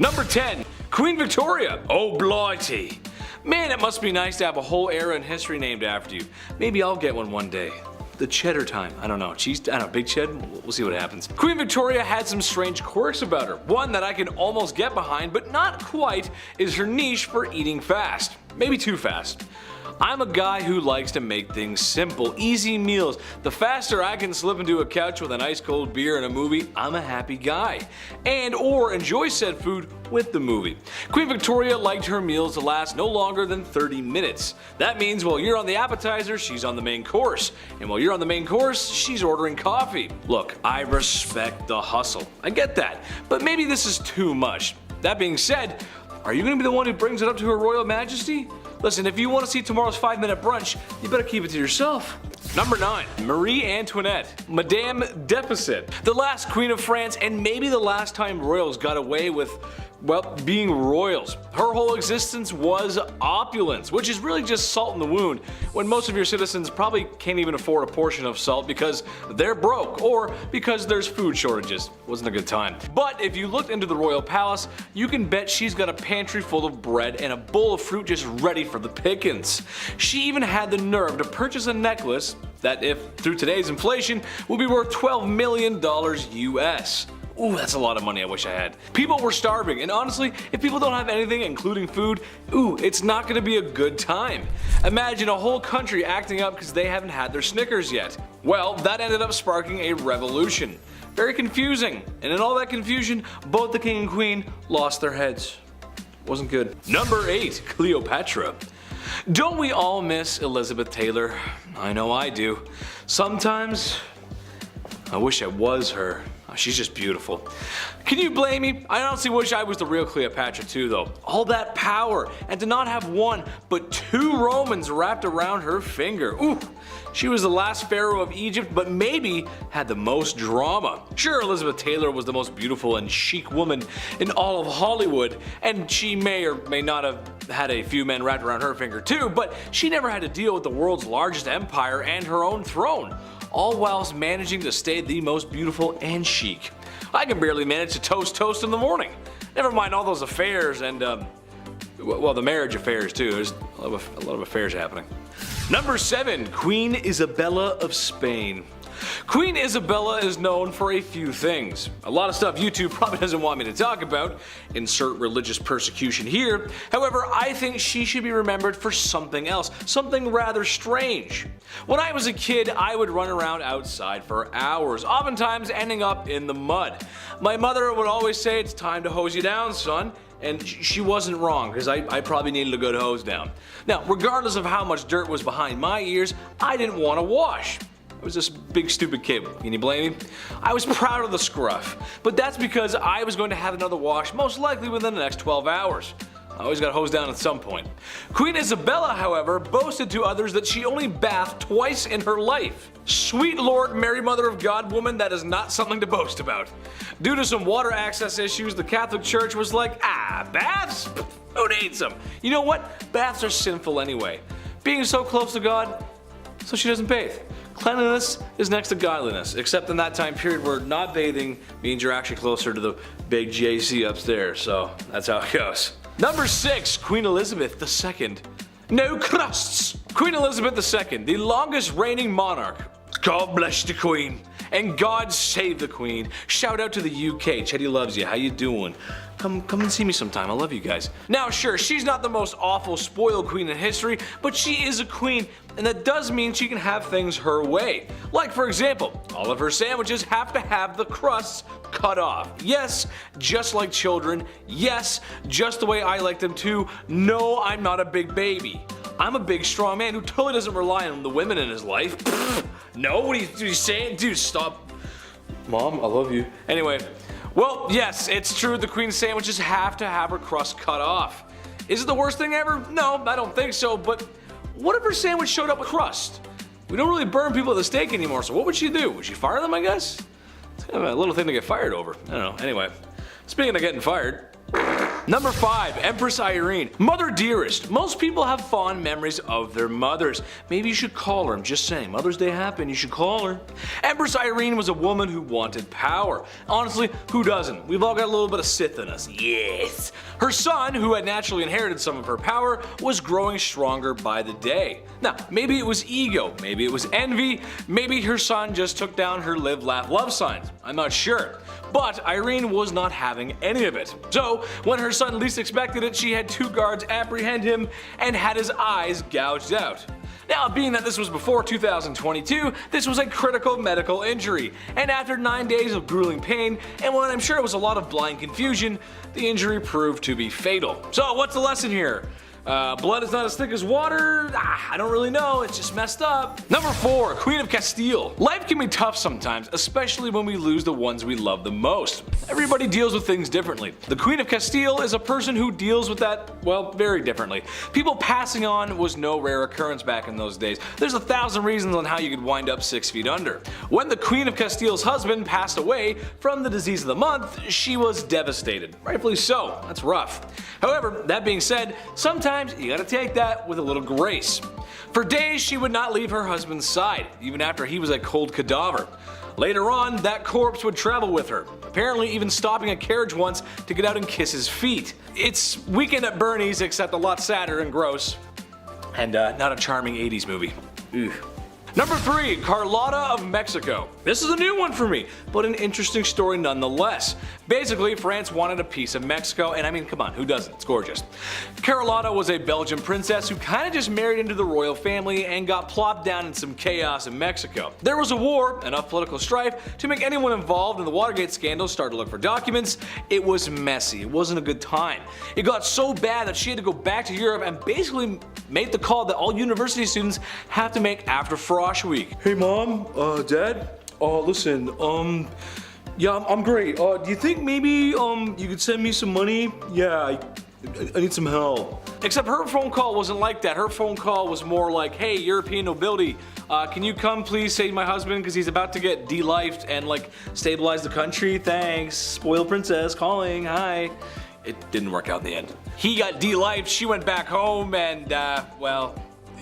Number 10. Queen Victoria. Oh blighty. Man, it must be nice to have a whole era in history named after you. Maybe I'll get one day. The cheddar time. I don't know. Cheese, I don't know, big ched? We'll see what happens. Queen Victoria had some strange quirks about her. One that I can almost get behind, but not quite, is her niche for eating fast. Maybe too fast. I'm a guy who likes to make things simple, easy meals. The faster I can slip into a couch with an ice cold beer and a movie, I'm a happy guy. And or enjoy said food with the movie. Queen Victoria liked her meals to last no longer than 30 minutes. That means while you're on the appetizer, she's on the main course. And while you're on the main course, she's ordering coffee. Look, I respect the hustle. I get that. But maybe this is too much. That being said, are you going to be the one who brings it up to Her Royal Majesty? Listen, if you want to see tomorrow's 5-minute brunch, you better keep it to yourself. Number 9. Marie Antoinette, Madame Deficit. The last Queen of France and maybe the last time royals got away with, well, being royals. Her whole existence was opulence, which is really just salt in the wound, when most of your citizens probably can't even afford a portion of salt because they're broke or because there's food shortages. Wasn't a good time. But if you looked into the royal palace, you can bet she's got a pantry full of bread and a bowl of fruit just ready for the pickings. She even had the nerve to purchase a necklace that, if through today's inflation, would be worth $12 million US. Ooh, that's a lot of money I wish I had. People were starving, and honestly, if people don't have anything including food, ooh, it's not gonna be a good time. Imagine a whole country acting up because they haven't had their Snickers yet. Well, that ended up sparking a revolution. Very confusing, and in all that confusion, both the king and queen lost their heads. Wasn't good. Number 8. Cleopatra. Don't we all miss Elizabeth Taylor? I know I do. Sometimes, I wish I was her. She's just beautiful. Can you blame me? I honestly wish I was the real Cleopatra too though. All that power, and to not have one, but 2 Romans wrapped around her finger. Ooh, she was the last pharaoh of Egypt, but maybe had the most drama. Sure, Elizabeth Taylor was the most beautiful and chic woman in all of Hollywood, and she may or may not have had a few men wrapped around her finger too, but she never had to deal with the world's largest empire and her own throne, all whilst managing to stay the most beautiful and chic. I can barely manage to toast in the morning. Never mind all those affairs and, well, the marriage affairs too. There's a lot of affairs happening. Number 7. Queen Isabella of Spain. Queen Isabella is known for a few things. A lot of stuff YouTube probably doesn't want me to talk about. Insert religious persecution here. However, I think she should be remembered for something else. Something rather strange. When I was a kid, I would run around outside for hours, oftentimes ending up in the mud. My mother would always say, "It's time to hose you down, son." And she wasn't wrong, because I probably needed a good hose down. Now, regardless of how much dirt was behind my ears, I didn't want to wash. I was this big stupid kid. Can you blame me? I was proud of the scruff, but that's because I was going to have another wash most likely within the next 12 hours. I always got hosed down at some point. Queen Isabella, however, boasted to others that she only bathed twice in her life. Sweet Lord Mary Mother of God woman, that is not something to boast about. Due to some water access issues, the Catholic Church was like, baths? Who needs them? You know what? Baths are sinful anyway. Being so close to God, so she doesn't bathe. Cleanliness is next to godliness, except in that time period where not bathing means you're actually closer to the big JC upstairs, so that's how it goes. Number 6. Queen Elizabeth II. No crusts! Queen Elizabeth II, the longest reigning monarch. God bless the Queen, and God save the Queen. Shout out to the UK, Chetty loves you, how you doing? Come and see me sometime, I love you guys. Now sure, she's not the most awful spoiled queen in history, but she is a queen, and that does mean she can have things her way. Like for example, all of her sandwiches have to have the crusts cut off. Yes, just like children. Yes, just the way I like them too. No, I'm not a big baby. I'm a big strong man who totally doesn't rely on the women in his life. No, what are you saying? Dude, stop. Mom, I love you. Anyway. Well, yes, it's true the queen's sandwiches have to have her crust cut off. Is it the worst thing ever? No, I don't think so, but what if her sandwich showed up with crust? We don't really burn people at the stake anymore, so what would she do? Would she fire them, I guess? It's kind of a little thing to get fired over. I don't know. Anyway, speaking of getting fired, Number 5. Empress Irene. Mother dearest. Most people have fond memories of their mothers. Maybe you should call her. I'm just saying. Mother's Day happened. You should call her. Empress Irene was a woman who wanted power. Honestly, who doesn't? We've all got a little bit of Sith in us. Yes. Her son, who had naturally inherited some of her power, was growing stronger by the day. Now, maybe it was ego. Maybe it was envy. Maybe her son just took down her live, laugh, love signs. I'm not sure. But Irene was not having any of it. So, when her son least expected it, she had 2 guards apprehend him and had his eyes gouged out. Now, being that this was before 2022, this was a critical medical injury, and after 9 days of grueling pain, and when I'm sure it was a lot of blind confusion, the injury proved to be fatal. So, what's the lesson here? Blood is not as thick as water? I don't really know, it's just messed up. Number 4. Queen of Castile. Life can be tough sometimes, especially when we lose the ones we love the most. Everybody deals with things differently. The Queen of Castile is a person who deals with that, well, very differently. People passing on was no rare occurrence back in those days. There's 1,000 reasons on how you could wind up 6 feet under. When the Queen of Castile's husband passed away from the disease of the month, she was devastated. Rightfully so, that's rough. However, that being said, sometimes you gotta take that with a little grace. For days she would not leave her husband's side, even after he was a cold cadaver. Later on, that corpse would travel with her, apparently even stopping a carriage once to get out and kiss his feet. It's Weekend at Bernie's, except a lot sadder and gross. And not a charming 80s movie. Ugh. Number 3. Carlotta of Mexico. This is a new one for me, but an interesting story nonetheless. Basically, France wanted a piece of Mexico, and I mean, come on, who doesn't? It's gorgeous. Carlotta was a Belgian princess who kinda just married into the royal family and got plopped down in some chaos in Mexico. There was a war, enough political strife to make anyone involved in the Watergate scandal start to look for documents. It was messy, it wasn't a good time. It got so bad that she had to go back to Europe and basically made the call that all university students have to make after Frosh Week. Hey mom, dad, listen, yeah, I'm great. Do you think maybe, you could send me some money? Yeah, I need some help. Except her phone call wasn't like that. Her phone call was more like, hey, European nobility, can you come please save my husband because he's about to get de-lifed and like stabilize the country? Thanks. Spoiled princess calling. Hi. It didn't work out in the end. He got de-lifed, she went back home, and well,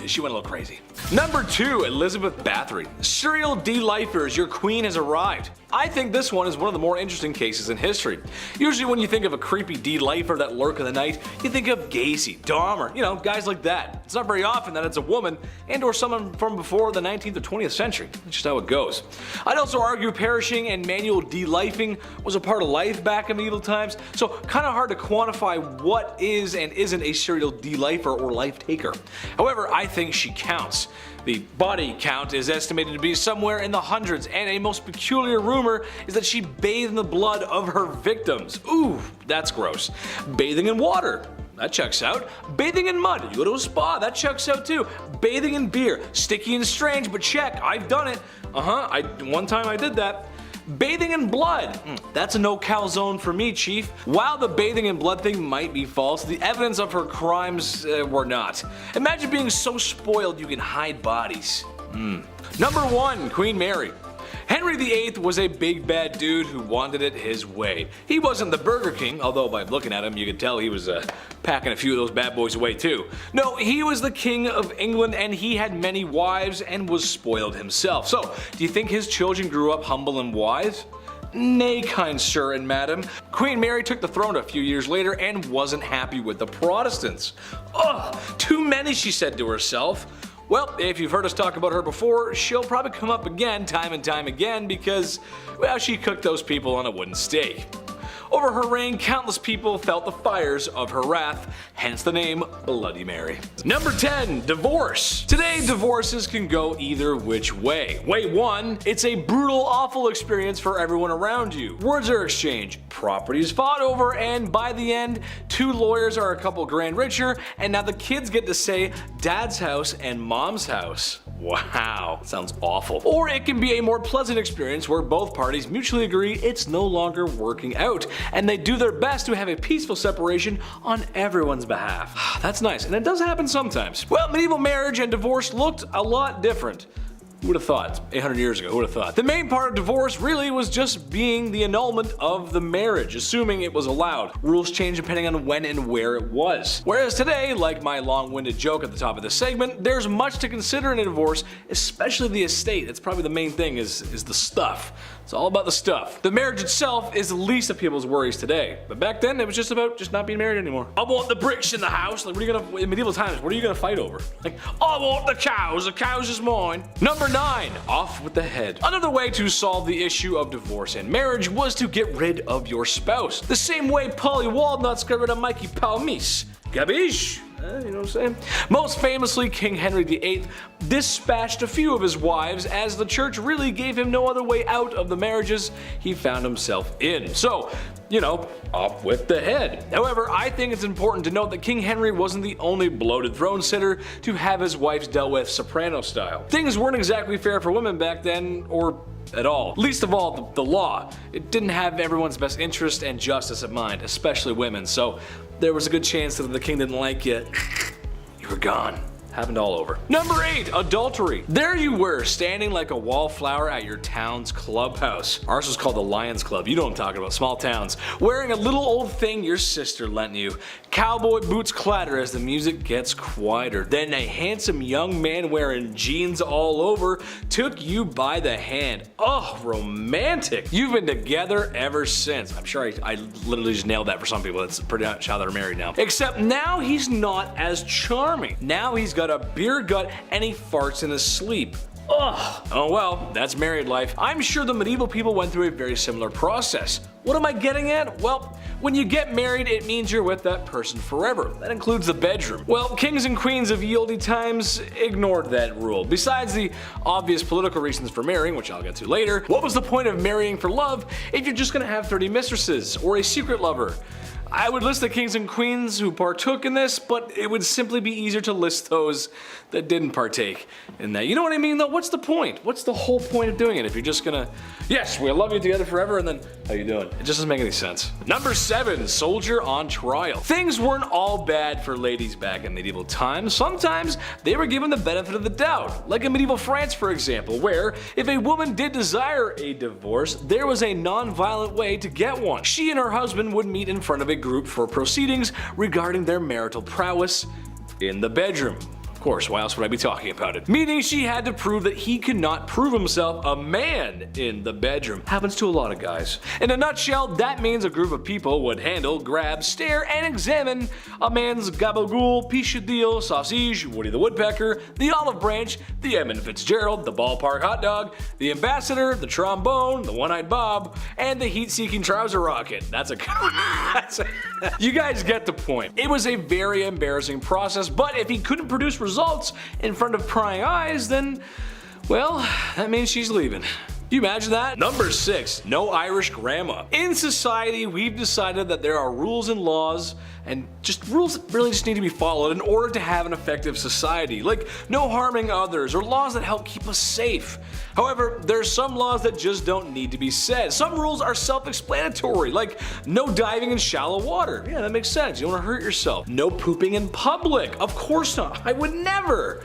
she went a little crazy. Number 2. Elizabeth Bathory. Serial de-lifers, your queen has arrived. I think this one is one of the more interesting cases in history. Usually when you think of a creepy de-lifer that lurk in the night, you think of Gacy, Dahmer, you know, guys like that. It's not very often that it's a woman and or someone from before the 19th or 20th century. That's just how it goes. I'd also argue perishing and manual de-lifing was a part of life back in medieval times, so kinda hard to quantify what is and isn't a serial de-lifer or life taker. However, I think she counts. The body count is estimated to be somewhere in the hundreds, and a most peculiar rumor is that she bathed in the blood of her victims. Ooh, that's gross. Bathing in water. That checks out. Bathing in mud. You go to a spa. That checks out too. Bathing in beer. Sticky and strange, but check. I've done it. One time I did that. Bathing in blood. That's a no calzone for me, chief. While the bathing in blood thing might be false, the evidence of her crimes were not. Imagine being so spoiled you can hide bodies. Number 1. Queen Mary. Henry VIII was a big bad dude who wanted it his way. He wasn't the Burger King, although by looking at him you could tell he was packing a few of those bad boys away too. No, he was the King of England and he had many wives and was spoiled himself. So, do you think his children grew up humble and wise? Nay, kind sir and madam. Queen Mary took the throne a few years later and wasn't happy with the Protestants. Ugh, too many, she said to herself. Well, if you've heard us talk about her before, she'll probably come up again time and time again because, well, she cooked those people on a wooden stake. Over her reign, countless people felt the fires of her wrath, hence the name Bloody Mary. Number 10. Divorce. Today, divorces can go either which way. Way 1, it's a brutal, awful experience for everyone around you. Words are exchanged, property is fought over, and by the end, 2 lawyers are a couple grand richer, and now the kids get to say dad's house and mom's house. Wow, sounds awful. Or it can be a more pleasant experience where both parties mutually agree it's no longer working out, and they do their best to have a peaceful separation on everyone's behalf. That's nice, and it does happen sometimes. Well, medieval marriage and divorce looked a lot different. Who would have thought? 800 years ago, who would have thought? The main part of divorce really was just being the annulment of the marriage, assuming it was allowed. Rules changed depending on when and where it was. Whereas today, like my long-winded joke at the top of this segment, there's much to consider in a divorce, especially the estate. It's probably the main thing is the stuff. It's all about the stuff. The marriage itself is the least of people's worries today. But back then, it was just about just not being married anymore. I want the bricks in the house. Like, what are you gonna, in medieval times, what are you gonna fight over? Like, I want the cows is mine. Number 9, off with the head. Another way to solve the issue of divorce and marriage was to get rid of your spouse. The same way Polly Walnuts got rid of Mikey Palmis. Gabish? You know what I'm saying? Most famously, King Henry VIII dispatched a few of his wives as the church really gave him no other way out of the marriages he found himself in. So, you know, off with the head. However, I think it's important to note that King Henry wasn't the only bloated throne sitter to have his wives dealt with soprano style. Things weren't exactly fair for women back then, or at all. Least of all, the law. It didn't have everyone's best interest and justice in mind, especially women, so there was a good chance that if the king didn't like you, you were gone. Happened all over. Number 8, adultery. There you were, standing like a wallflower at your town's clubhouse. Ours was called the Lions Club. You know what I'm talking about, small towns. Wearing a little old thing your sister lent you. Cowboy boots clatter as the music gets quieter. Then a handsome young man wearing jeans all over took you by the hand. Oh, romantic. You've been together ever since. I'm sure I literally just nailed that for some people. That's pretty much how they're married now. Except now he's not as charming. Now he's got a beer gut and he farts in his sleep. Ugh. Oh well, that's married life. I'm sure the medieval people went through a very similar process. What am I getting at? Well, when you get married, it means you're with that person forever. That includes the bedroom. Well, kings and queens of ye olde times ignored that rule. Besides the obvious political reasons for marrying, which I'll get to later, what was the point of marrying for love if you're just gonna have 30 mistresses or a secret lover? I would list the kings and queens who partook in this, but it would simply be easier to list those that didn't partake in that. You know what I mean though? What's the point? What's the whole point of doing it if you're just gonna, yes, we'll love you together forever, and then, how you doing? It just doesn't make any sense. Number 7, soldier on trial. Things weren't all bad for ladies back in medieval times. Sometimes they were given the benefit of the doubt, like in medieval France for example, where if a woman did desire a divorce, there was a non-violent way to get one. She and her husband would meet in front of a group for proceedings regarding their marital prowess in the bedroom. Of course, why else would I be talking about it? Meaning she had to prove that he could not prove himself a man in the bedroom. Happens to a lot of guys. In a nutshell, that means a group of people would handle, grab, stare, and examine a man's gabagool, pichadillo, sausage, Woody the Woodpecker, the olive branch, the Edmund Fitzgerald, the ballpark hot dog, the ambassador, the trombone, the one-eyed Bob, and the heat-seeking trouser rocket. That's a good one. You guys get the point. It was a very embarrassing process, but if he couldn't produce results in front of prying eyes, then, well, that means she's leaving. Can you imagine that? Number 6, no Irish grandma. In society, we've decided that there are rules and laws, and rules that really just need to be followed in order to have an effective society, like no harming others or laws that help keep us safe. However, there's some laws that just don't need to be said. Some rules are self-explanatory, like no diving in shallow water. Yeah, that makes sense. You don't want to hurt yourself. No pooping in public. Of course not. I would never.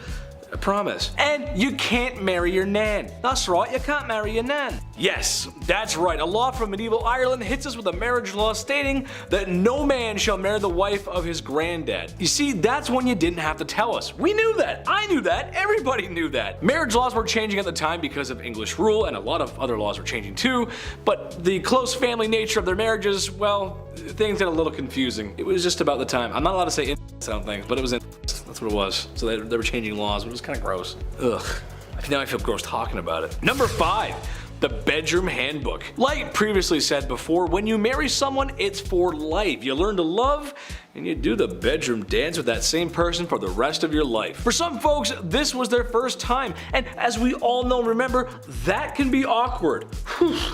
I promise. And you can't marry your nan. That's right, you can't marry your nan. Yes, that's right. A law from medieval Ireland hits us with a marriage law stating that no man shall marry the wife of his granddad. You see, that's when you didn't have to tell us. We knew that. I knew that. Everybody knew that. Marriage laws were changing at the time because of English rule, and a lot of other laws were changing too, but the close family nature of their marriages, well, things get a little confusing. It was just about the time. I'm not allowed to say I don't think, but it was that's what it was. So they were changing laws, but it was kind of gross. Ugh. Now I feel gross talking about it. Number 5. The bedroom handbook. Like previously said before, when you marry someone, it's for life. You learn to love, and you do the bedroom dance with that same person for the rest of your life. For some folks, this was their first time, and as we all know and remember, that can be awkward.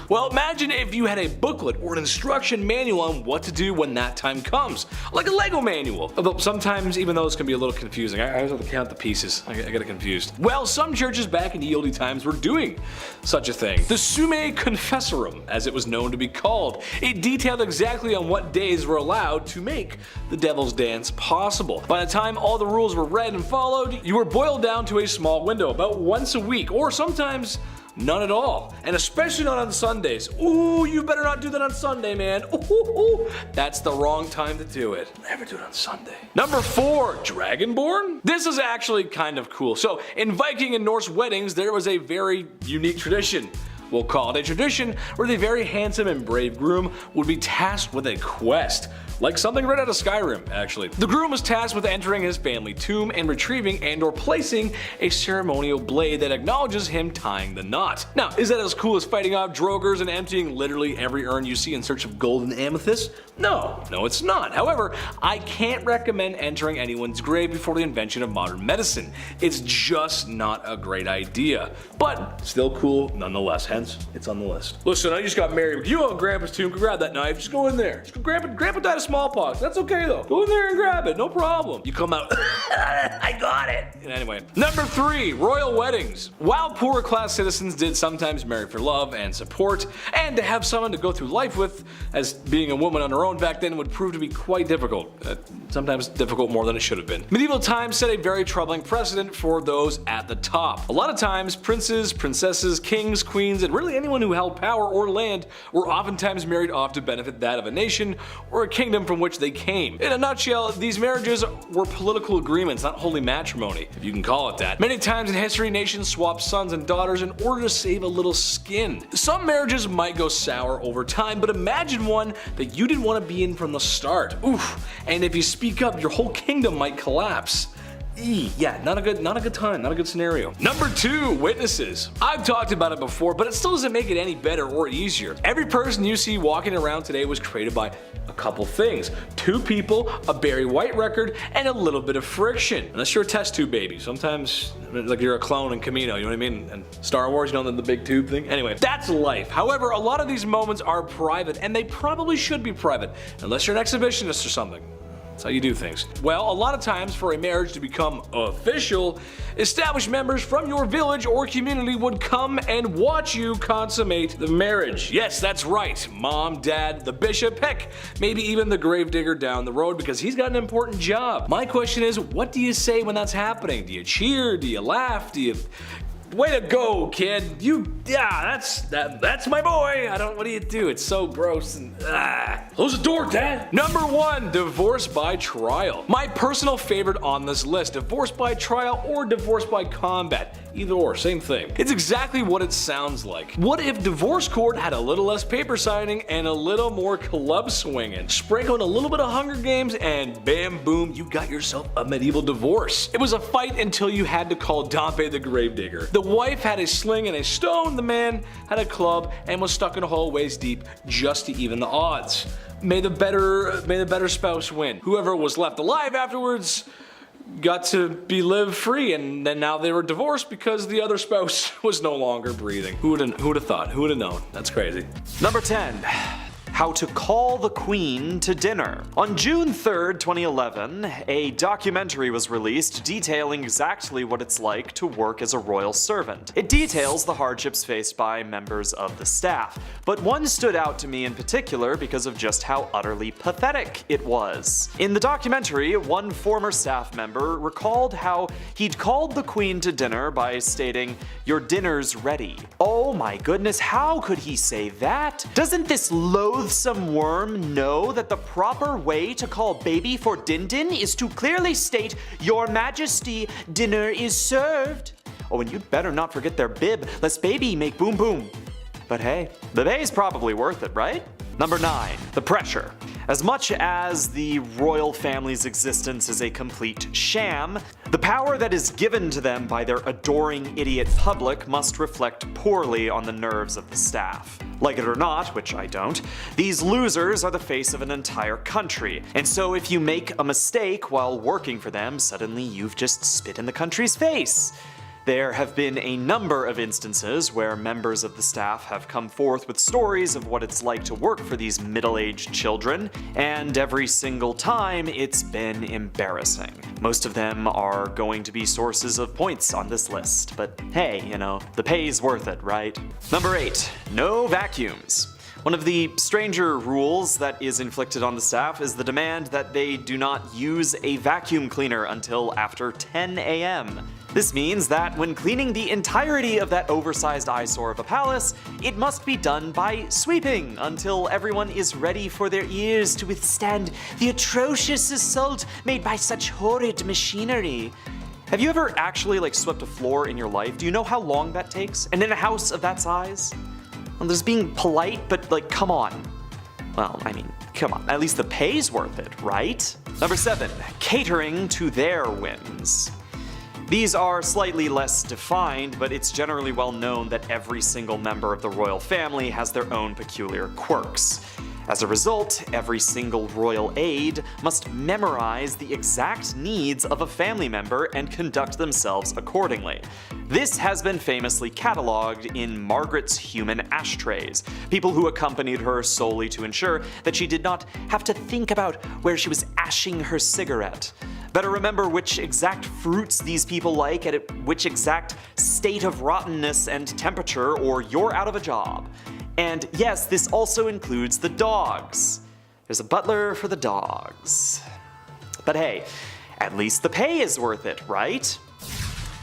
Well, imagine if you had a booklet or an instruction manual on what to do when that time comes, like a Lego manual. Although sometimes even those can be a little confusing. I always have to count the pieces. I get it confused. Well, some churches back in the oldie times were doing such a thing. The Summe Confessorum, as it was known to be called. It detailed exactly on what days were allowed to make the devil's dance possible. By the time all the rules were read and followed, you were boiled down to a small window about once a week, or sometimes none at all. And especially not on Sundays. Ooh, you better not do that on Sunday, man. Ooh, that's the wrong time to do it. Never do it on Sunday. Number 4, Dragonborn? This is actually kind of cool. So in Viking and Norse weddings, there was a very unique tradition. We'll call it a tradition where the very handsome and brave groom would be tasked with a quest. Like something right out of Skyrim, actually. The groom was tasked with entering his family tomb and retrieving and/or placing a ceremonial blade that acknowledges him tying the knot. Now, is that as cool as fighting off drogers and emptying literally every urn you see in search of gold and amethyst? No, it's not. However, I can't recommend entering anyone's grave before the invention of modern medicine. It's just not a great idea. But still cool nonetheless, hence it's on the list. Listen, I just got married. You on Grandpa's tomb, can grab that knife, just go in there. Just go Grandpa died of smallpox, that's okay though. Go in there and grab it, no problem. You come out, I got it. Anyway, number 3, royal weddings. While poorer class citizens did sometimes marry for love and support, and to have someone to go through life with, as being a woman on her own back then would prove to be quite difficult. Sometimes difficult more than it should have been. Medieval times set a very troubling precedent for those at the top. A lot of times, princes, princesses, kings, queens, and really anyone who held power or land were oftentimes married off to benefit that of a nation or a kingdom from which they came. In a nutshell, these marriages were political agreements, not holy matrimony, if you can call it that. Many times in history, nations swapped sons and daughters in order to save a little skin. Some marriages might go sour over time, but imagine one that you didn't want to be in from the start. Oof, and if you speak up, your whole kingdom might collapse. Yeah, not a good time, not a good scenario. Number 2, witnesses. I've talked about it before, but it still doesn't make it any better or easier. Every person you see walking around today was created by a couple things. 2 people, a Barry White record, and a little bit of friction. Unless you're a test tube baby. Sometimes, like you're a clone in Camino, you know what I mean? And Star Wars, you know, the big tube thing? Anyway, that's life. However, a lot of these moments are private, and they probably should be private, unless you're an exhibitionist or something. That's how you do things. Well, a lot of times for a marriage to become official, established members from your village or community would come and watch you consummate the marriage. Yes, that's right. Mom, dad, the bishop, heck, maybe even the gravedigger down the road because he's got an important job. My question is, what do you say when that's happening? Do you cheer? Do you laugh? Do you... Way to go, kid. That's my boy. What do you do? It's so gross and Close the door, Dad. Number 1, divorce by trial. My personal favorite on this list, divorce by trial or divorce by combat. Either or, same thing. It's exactly what it sounds like. What if divorce court had a little less paper signing and a little more club swinging? Sprinkle in a little bit of Hunger Games and bam boom, you got yourself a medieval divorce. It was a fight until you had to call Dompe the gravedigger. The wife had a sling and a stone, the man had a club and was stuck in a hole waist deep just to even the odds. May the better spouse win. Whoever was left alive afterwards got to be live free, and then now they were divorced because the other spouse was no longer breathing. Who would have thought? Who would have known? That's crazy. Number 10. How to Call the Queen to Dinner. On June 3rd, 2011, a documentary was released detailing exactly what it's like to work as a royal servant. It details the hardships faced by members of the staff, but one stood out to me in particular because of just how utterly pathetic it was. In the documentary, one former staff member recalled how he'd called the Queen to dinner by stating, "Your dinner's ready." Oh my goodness, how could he say that? Doesn't this loathsome worm know that the proper way to call baby for din-din is to clearly state, "Your Majesty, dinner is served"? Oh, and you'd better not forget their bib, lest baby make boom boom. But hey, the bay's probably worth it, right? Number 9. The pressure. As much as the royal family's existence is a complete sham, the power that is given to them by their adoring idiot public must reflect poorly on the nerves of the staff. Like it or not, which I don't, these losers are the face of an entire country, and so if you make a mistake while working for them, suddenly you've just spit in the country's face. There have been a number of instances where members of the staff have come forth with stories of what it's like to work for these middle-aged children, and every single time it's been embarrassing. Most of them are going to be sources of points on this list, but hey, you know, the pay's worth it, right? Number 8. No vacuums. One of the stranger rules that is inflicted on the staff is the demand that they do not use a vacuum cleaner until after 10 a.m. This means that when cleaning the entirety of that oversized eyesore of a palace, it must be done by sweeping until everyone is ready for their ears to withstand the atrocious assault made by such horrid machinery. Have you ever actually swept a floor in your life? Do you know how long that takes? And in a house of that size? Well, there's being polite, but come on. Well, I mean, come on. At least the pay's worth it, right? Number 7, catering to their whims. These are slightly less defined, but it's generally well known that every single member of the royal family has their own peculiar quirks. As a result, every single royal aide must memorize the exact needs of a family member and conduct themselves accordingly. This has been famously catalogued in Margaret's human ashtrays, people who accompanied her solely to ensure that she did not have to think about where she was ashing her cigarette. Better remember which exact fruits these people like at which exact state of rottenness and temperature, or you're out of a job. And yes, this also includes the dogs. There's a butler for the dogs. But hey, at least the pay is worth it, right?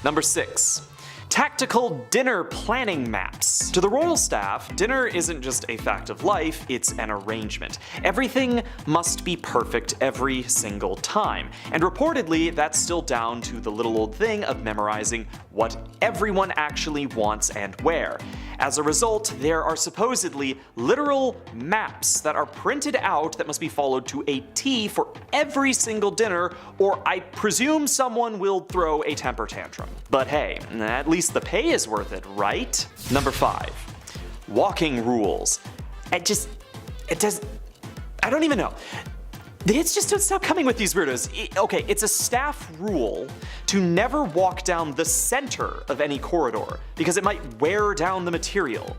Number 6. Tactical dinner planning maps. To the royal staff, dinner isn't just a fact of life, it's an arrangement. Everything must be perfect every single time. And reportedly, that's still down to the little old thing of memorizing what everyone actually wants and where. As a result, there are supposedly literal maps that are printed out that must be followed to a T for every single dinner, or I presume someone will throw a temper tantrum. But hey, at least the pay is worth it, right? Number 5. Walking rules. I don't even know. The hits just don't stop coming with these weirdos. Okay, it's a staff rule to never walk down the center of any corridor because it might wear down the material.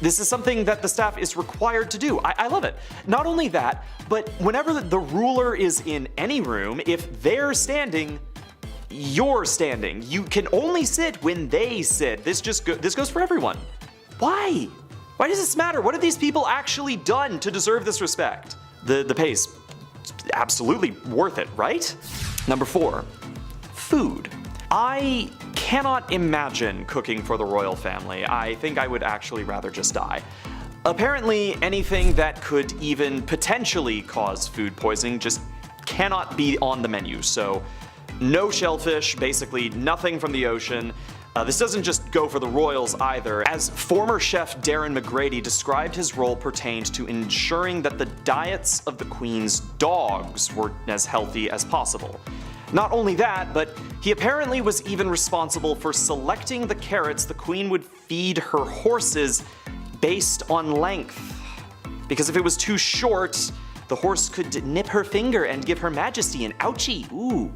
This is something that the staff is required to do. I love it. Not only that, but whenever the ruler is in any room, if they're standing, you're standing. You can only sit when they sit. This goes for everyone. Why? Why does this matter? What have these people actually done to deserve this respect? The pay's absolutely worth it, right? Number 4, food. I cannot imagine cooking for the royal family. I think I would actually rather just die. Apparently, anything that could even potentially cause food poisoning just cannot be on the menu, so no shellfish, basically nothing from the ocean. This doesn't just go for the royals either, as former chef Darren McGrady described his role pertained to ensuring that the diets of the Queen's dogs were as healthy as possible. Not only that, but he apparently was even responsible for selecting the carrots the Queen would feed her horses based on length. Because if it was too short, the horse could nip her finger and give Her Majesty an ouchie. Ooh.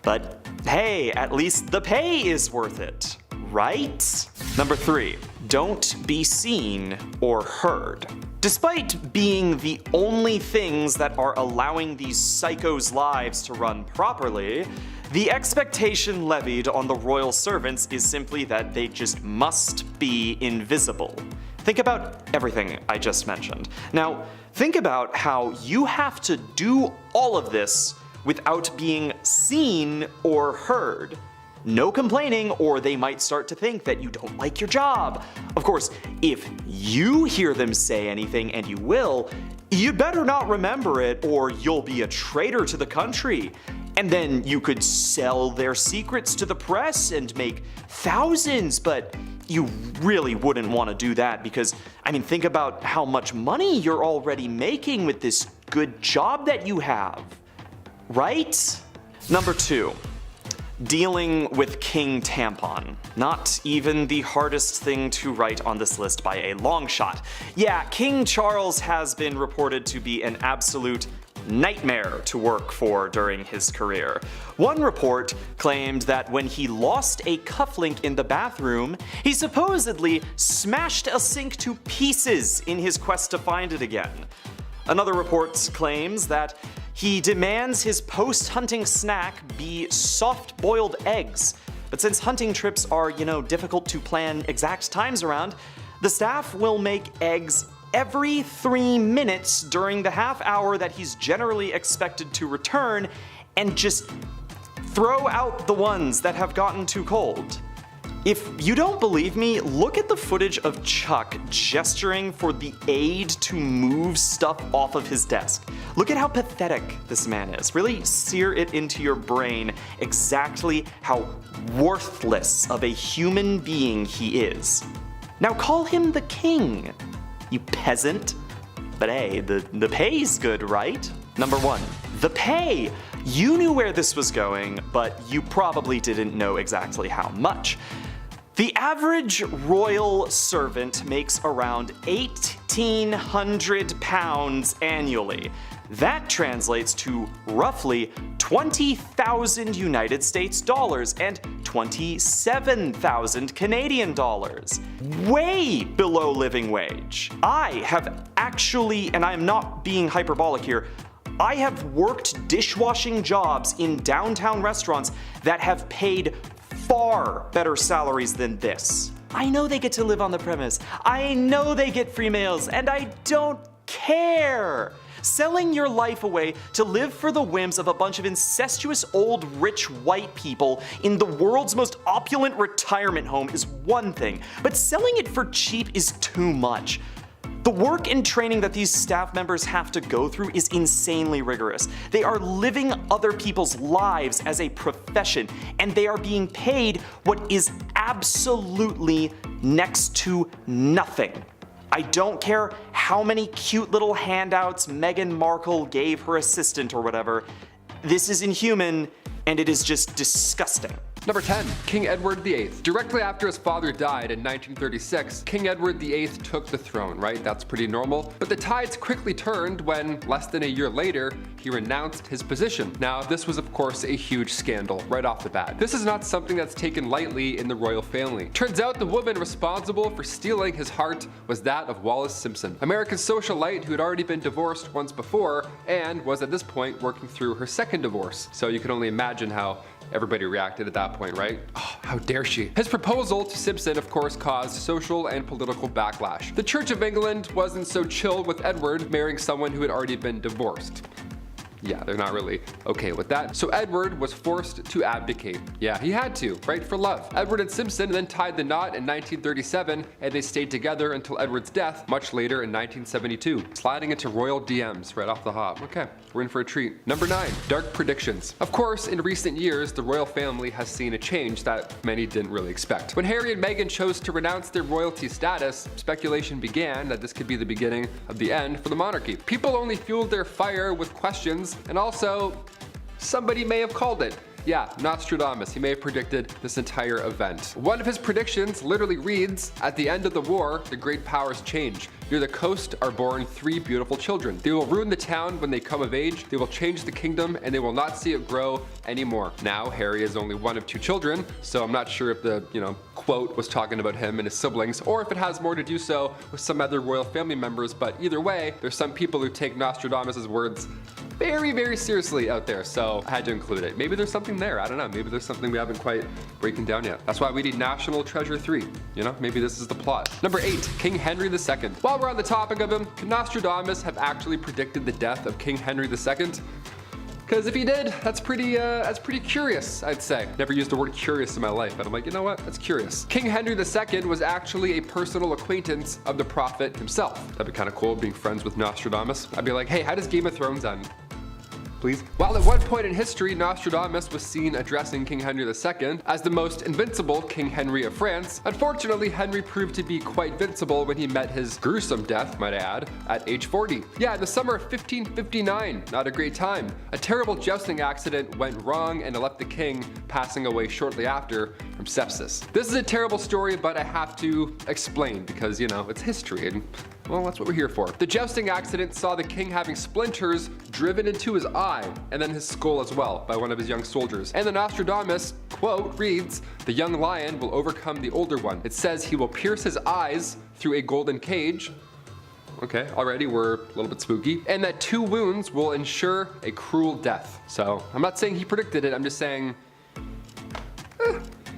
But hey, at least the pay is worth it, right? Number 3, don't be seen or heard. Despite being the only things that are allowing these psychos' lives to run properly, the expectation levied on the royal servants is simply that they just must be invisible. Think about everything I just mentioned. Now, think about how you have to do all of this without being seen or heard. No complaining, or they might start to think that you don't like your job. Of course, if you hear them say anything, and you will, you better not remember it or you'll be a traitor to the country. And then you could sell their secrets to the press and make thousands, but you really wouldn't want to do that because, I mean, think about how much money you're already making with this good job that you have. Right? Number 2, dealing with King Tampon. Not even the hardest thing to write on this list by a long shot. Yeah, King Charles has been reported to be an absolute nightmare to work for during his career. One report claimed that when he lost a cufflink in the bathroom, he supposedly smashed a sink to pieces in his quest to find it again. Another report claims that he demands his post-hunting snack be soft-boiled eggs, but since hunting trips are, difficult to plan exact times around, the staff will make eggs every 3 minutes during the half hour that he's generally expected to return and just throw out the ones that have gotten too cold. If you don't believe me, look at the footage of Chuck gesturing for the aide to move stuff off of his desk. Look at how pathetic this man is. Really sear it into your brain exactly how worthless of a human being he is. Now call him the king, you peasant. But hey, the pay's good, right? Number 1, the pay. You knew where this was going, but you probably didn't know exactly how much. The average royal servant makes around £1,800 annually. That translates to roughly 20,000 United States dollars and 27,000 Canadian dollars. Way below living wage. I have actually, and I am not being hyperbolic here, I have worked dishwashing jobs in downtown restaurants that have paid far better salaries than this. I know they get to live on the premise. I know they get free meals, and I don't care. Selling your life away to live for the whims of a bunch of incestuous old rich white people in the world's most opulent retirement home is one thing, but selling it for cheap is too much. The work and training that these staff members have to go through is insanely rigorous. They are living other people's lives as a profession, and they are being paid what is absolutely next to nothing. I don't care how many cute little handouts Meghan Markle gave her assistant or whatever. This is inhuman, and it is just disgusting. Number 10, King Edward VIII. Directly after his father died in 1936, King Edward VIII took the throne, right? That's pretty normal. But the tides quickly turned when, less than a year later, he renounced his position. Now, this was of course a huge scandal right off the bat. This is not something that's taken lightly in the royal family. Turns out the woman responsible for stealing his heart was that of Wallis Simpson, America's socialite who had already been divorced once before and was at this point working through her second divorce. So you can only imagine how everybody reacted at that point, right? Oh, how dare she? His proposal to Simpson, of course, caused social and political backlash. The Church of England wasn't so chill with Edward marrying someone who had already been divorced. Yeah, they're not really okay with that. So Edward was forced to abdicate. Yeah, he had to, right, for love. Edward and Simpson then tied the knot in 1937, and they stayed together until Edward's death much later in 1972. Sliding into royal DMs right off the hop. Okay, we're in for a treat. Number 9, dark predictions. Of course, in recent years, the royal family has seen a change that many didn't really expect. When Harry and Meghan chose to renounce their royalty status, speculation began that this could be the beginning of the end for the monarchy. People only fueled their fire with questions, and also, somebody may have called it. Yeah, Nostradamus, he may have predicted this entire event. One of his predictions literally reads, "At the end of the war, the great powers change. Near the coast are born 3 beautiful children. They will ruin the town when they come of age, they will change the kingdom, and they will not see it grow anymore." Now, Harry is only one of 2 children, so I'm not sure if the, quote was talking about him and his siblings, or if it has more to do so with some other royal family members, but either way, there's some people who take Nostradamus' words very, very seriously out there, so I had to include it. Maybe there's something there, I don't know, maybe there's something we haven't quite breaking down yet. That's why we need National Treasure 3, maybe this is the plot. Number 8, King Henry II. While we're on the topic of him, could Nostradamus have actually predicted the death of King Henry II? Because if he did, that's pretty curious, I'd say. Never used the word curious in my life, but I'm like, you know what, that's curious. King Henry II was actually a personal acquaintance of the prophet himself. That'd be kind of cool, being friends with Nostradamus. I'd be like, hey, how does Game of Thrones end? Please. While at one point in history, Nostradamus was seen addressing King Henry II as the most invincible King Henry of France, unfortunately, Henry proved to be quite vincible when he met his gruesome death, might I add, at age 40. Yeah, in the summer of 1559, not a great time. A terrible jousting accident went wrong and it left the king passing away shortly after from sepsis. This is a terrible story, but I have to explain because, it's history and, well, that's what we're here for. The jousting accident saw the king having splinters driven into his eye and then his skull as well by one of his young soldiers. And the Nostradamus quote reads, "The young lion will overcome the older one. It says he will pierce his eyes through a golden cage." Okay, already we're a little bit spooky. "And that 2 wounds will ensure a cruel death." So I'm not saying he predicted it, I'm just saying,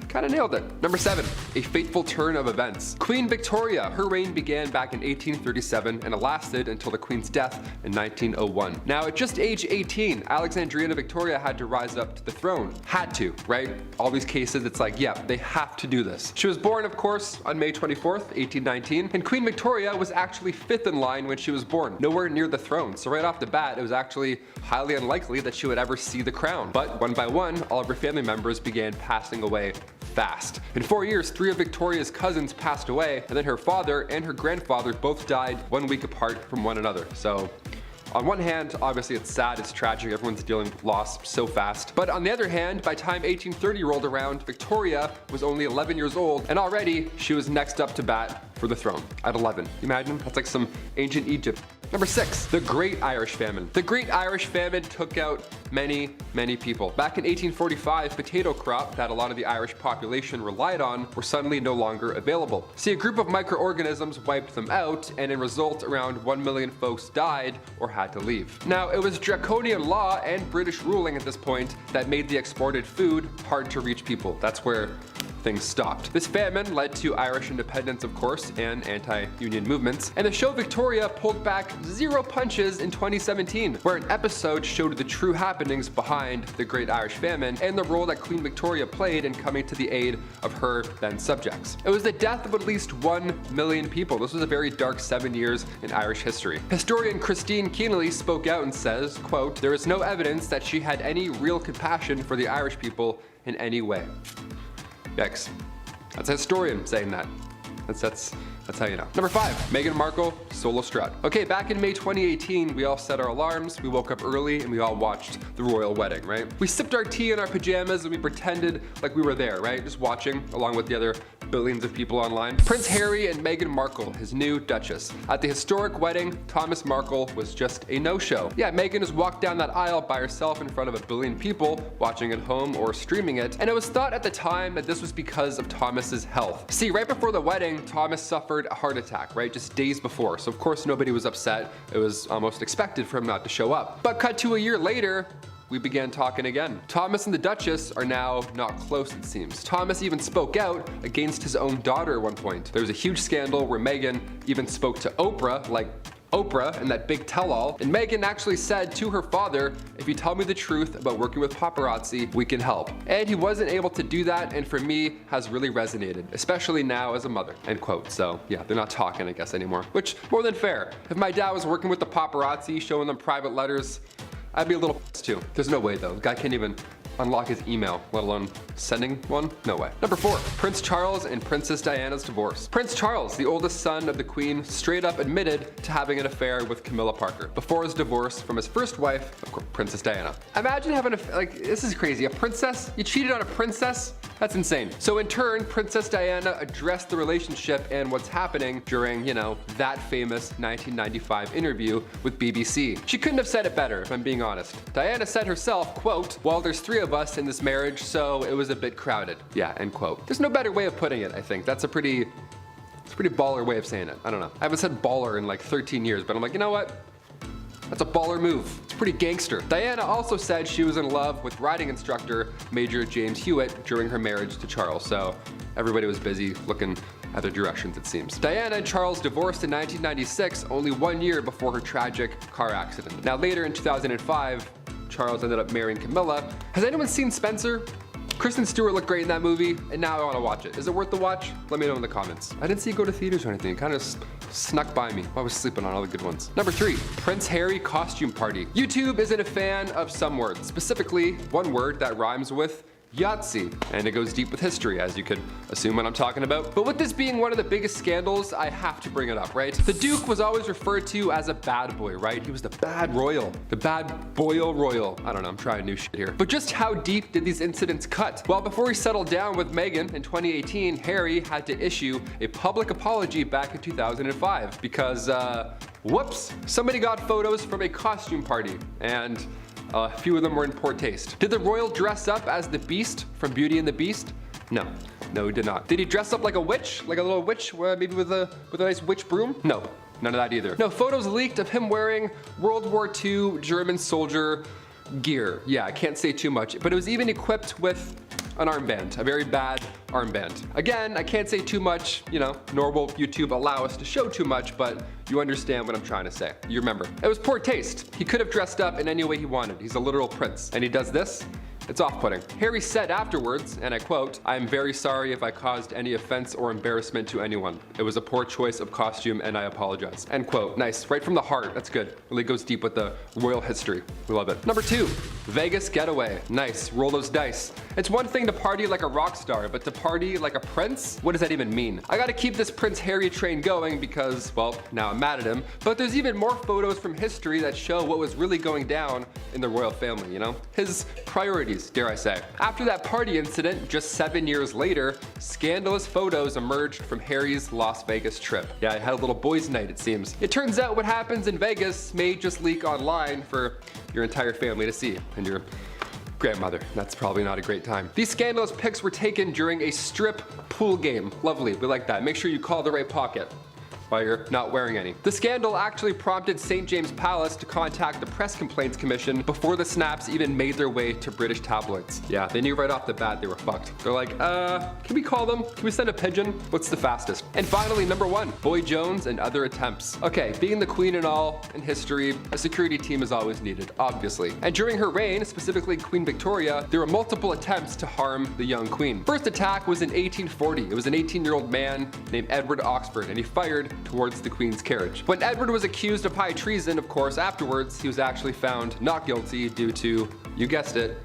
kind of nailed it. Number 7, a fateful turn of events. Queen Victoria, her reign began back in 1837 and it lasted until the Queen's death in 1901. Now at just age 18, Alexandrina Victoria had to rise up to the throne. Had to, right? All these cases, it's like, yeah, they have to do this. She was born, of course, on May 24th, 1819, and Queen Victoria was actually 5th in line when she was born, nowhere near the throne. So right off the bat, it was actually highly unlikely that she would ever see the crown. But one by one, all of her family members began passing away fast. In 4 years, 3 of Victoria's cousins passed away, and then her father and her grandfather both died 1 week apart from one another. So on one hand, obviously it's sad, it's tragic, everyone's dealing with loss so fast. But on the other hand, by the time 1830 rolled around, Victoria was only 11 years old, and already she was next up to bat for the throne at 11. You imagine? That's like some ancient Egypt. Number 6, the Great Irish Famine. The Great Irish Famine took out many, many people. Back in 1845, potato crop that a lot of the Irish population relied on were suddenly no longer available. See, a group of microorganisms wiped them out, and in result, around 1 million folks died or had to leave. Now, it was draconian law and British ruling at this point that made the exported food hard to reach people. That's where things stopped. This famine led to Irish independence, of course, and anti-union movements. And the show Victoria pulled back 0 punches in 2017, where an episode showed the true happenings behind the Great Irish Famine and the role that Queen Victoria played in coming to the aid of her then subjects. It was the death of at least 1 million people. This was a very dark 7 years in Irish history. Historian Christine Keneally spoke out and says, quote, "There is no evidence that she had any real compassion for the Irish people in any way." Yikes. That's a historian saying that. That's how you know. Number 5, Meghan Markle, solo strut. Okay, back in May 2018, we all set our alarms, we woke up early, and we all watched the royal wedding, right? We sipped our tea in our pajamas and we pretended like we were there, right? Just watching, along with the other billions of people online. Prince Harry and Meghan Markle, his new Duchess. At the historic wedding, Thomas Markle was just a no-show. Yeah, Meghan just walked down that aisle by herself in front of 1 billion people, watching at home or streaming it, and it was thought at the time that this was because of Thomas's health. See, right before the wedding, Thomas suffered a heart attack, right? Just days before, so of course nobody was upset. It was almost expected for him not to show up. But cut to a year later, we began talking again. Thomas and the Duchess are now not close, it seems. Thomas even spoke out against his own daughter at one point. There was a huge scandal where Meghan even spoke to Oprah, like Oprah and that big tell-all, and Meghan actually said to her father, "If you tell me the truth about working with paparazzi, we can help." And he wasn't able to do that, and for me, has really resonated, especially now as a mother, end quote. So yeah, they're not talking, I guess, anymore, which more than fair. If my dad was working with the paparazzi, showing them private letters, I'd be a little pissed too. There's no way though, the guy can't even unlock his email, let alone sending one? No way. Number 4, Prince Charles and Princess Diana's divorce. Prince Charles, the oldest son of the Queen, straight up admitted to having an affair with Camilla Parker before his divorce from his first wife, of course, Princess Diana. Imagine having this is crazy. A princess? You cheated on a princess? That's insane. So in turn, Princess Diana addressed the relationship and what's happening during, that famous 1995 interview with BBC. She couldn't have said it better, if I'm being honest. Diana said herself, quote, "Well, there's 3 of us in this marriage, so it was a bit crowded." Yeah, end quote. There's no better way of putting it, I think. It's a pretty baller way of saying it. I don't know. I haven't said baller in like 13 years, but I'm like, you know what? That's a baller move. It's pretty gangster. Diana also said she was in love with riding instructor Major James Hewitt during her marriage to Charles, so everybody was busy looking at their directions, it seems. Diana and Charles divorced in 1996, only 1 year before her tragic car accident. Now later in 2005, Charles ended up marrying Camilla. Has anyone seen Spencer? Kristen Stewart looked great in that movie, and now I want to watch it. Is it worth the watch? Let me know in the comments. I didn't see it go to theaters or anything. It kind of snuck by me. I was sleeping on all the good ones. Number 3, Prince Harry costume party. YouTube isn't a fan of some words, specifically one word that rhymes with Yahtzee, and it goes deep with history, as you could assume what I'm talking about. But with this being one of the biggest scandals, I have to bring it up, right? The Duke was always referred to as a bad boy, right? He was the bad royal, the bad boil royal. I don't know, I'm trying new shit here. But just how deep did these incidents cut? Well, before he settled down with Meghan in 2018, Harry had to issue a public apology back in 2005 because, whoops, somebody got photos from a costume party, and a few of them were in poor taste. Did the royal dress up as the Beast from Beauty and the Beast? No, he did not. Did he dress up like a witch? Like a little witch, maybe with a nice witch broom? No, none of that either. No, photos leaked of him wearing World War II German soldier gear. Yeah, I can't say too much, but it was even equipped with an armband, a very bad armband. Again, I can't say too much, nor will YouTube allow us to show too much, but you understand what I'm trying to say. You remember. It was poor taste. He could have dressed up in any way he wanted. He's a literal prince. And he does this? It's off-putting. Harry said afterwards, and I quote, "I am very sorry if I caused any offense or embarrassment to anyone. It was a poor choice of costume and I apologize." End quote. Nice, right from the heart. That's good. Really goes deep with the royal history. We love it. Number 2, Vegas getaway. Nice, roll those dice. It's one thing to party like a rock star, but to party like a prince? What does that even mean? I gotta keep this Prince Harry train going because, well, now I'm mad at him, but there's even more photos from history that show what was really going down in the royal family, His priorities, dare I say. After that party incident, just 7 years later, scandalous photos emerged from Harry's Las Vegas trip. Yeah, I had a little boys' night, it seems. It turns out what happens in Vegas may just leak online for your entire family to see, and your grandmother. That's probably not a great time. These scandalous pics were taken during a strip pool game. Lovely, we like that. Make sure you call the right pocket while you're not wearing any. The scandal actually prompted St. James Palace to contact the Press Complaints Commission before the snaps even made their way to British tabloids. Yeah, they knew right off the bat they were fucked. They're like, can we call them? Can we send a pigeon? What's the fastest? And finally, number 1, Boy Jones and other attempts. Okay, being the queen and all in history, a security team is always needed, obviously. And during her reign, specifically Queen Victoria, there were multiple attempts to harm the young queen. First attack was in 1840. It was an 18-year-old man named Edward Oxford, and he fired towards the Queen's carriage. When Edward was accused of high treason, of course, afterwards, he was actually found not guilty due to, you guessed it,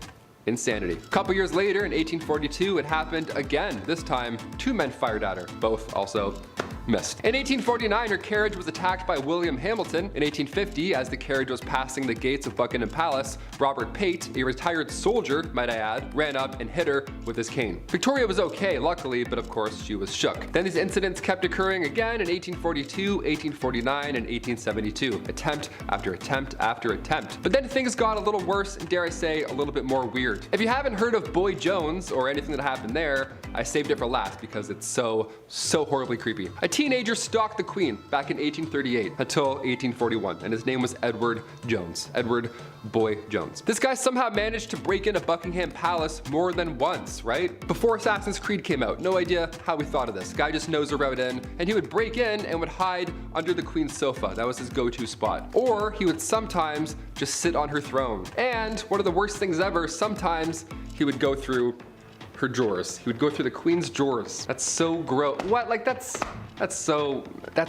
insanity. A couple years later, in 1842, it happened again. This time, 2 men fired at her, both also missed. In 1849, her carriage was attacked by William Hamilton. In 1850, as the carriage was passing the gates of Buckingham Palace, Robert Pate, a retired soldier, might I add, ran up and hit her with his cane. Victoria was okay, luckily, but of course she was shook. Then these incidents kept occurring again in 1842, 1849, and 1872. Attempt after attempt after attempt. But then things got a little worse and, dare I say, a little bit more weird. If you haven't heard of Boy Jones or anything that happened there, I saved it for last because it's so horribly creepy. A teenager stalked the queen back in 1838 until 1841, and his name was Edward Jones. Edward Boy Jones. This guy somehow managed to break into Buckingham Palace more than once, right? Before Assassin's Creed came out. No idea how we thought of this. Guy just knows a route in, and he would break in and would hide under the queen's sofa. That was his go-to spot. Or he would sometimes just sit on her throne. And one of the worst things ever, sometimes he would go through her drawers. He would go through the queen's drawers. That's so gross. What? Like that's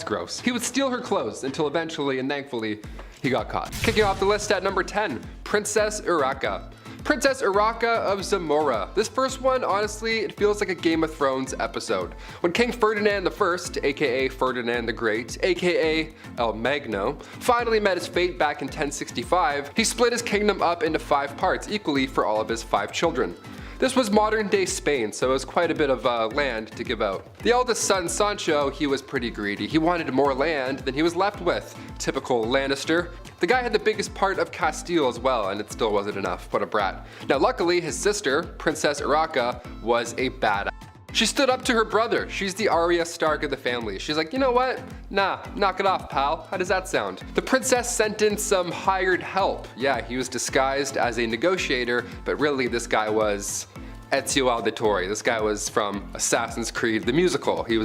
gross. He would steal her clothes until eventually and thankfully he got caught. Kicking off the list at number 10, Princess Urraca. Princess Urraca of Zamora. This first one, honestly, it feels like a Game of Thrones episode. When King Ferdinand I, aka Ferdinand the Great, aka El Magno, finally met his fate back in 1065, he split his kingdom up into 5 parts, equally for all of his 5 children. This was modern day Spain, so it was quite a bit of land to give out. The eldest son, Sancho, he was pretty greedy. He wanted more land than he was left with. Typical Lannister. The guy had the biggest part of Castile as well, and it still wasn't enough. What a brat. Now luckily, his sister, Princess Urraca, was a badass. She stood up to her brother. She's the Arya Stark of the family. She's like, you know what? Nah, knock it off, pal. How does that sound? The princess sent in some hired help. Yeah, he was disguised as a negotiator, but really this guy was Ezio Auditore. This guy was from Assassin's Creed, the musical. He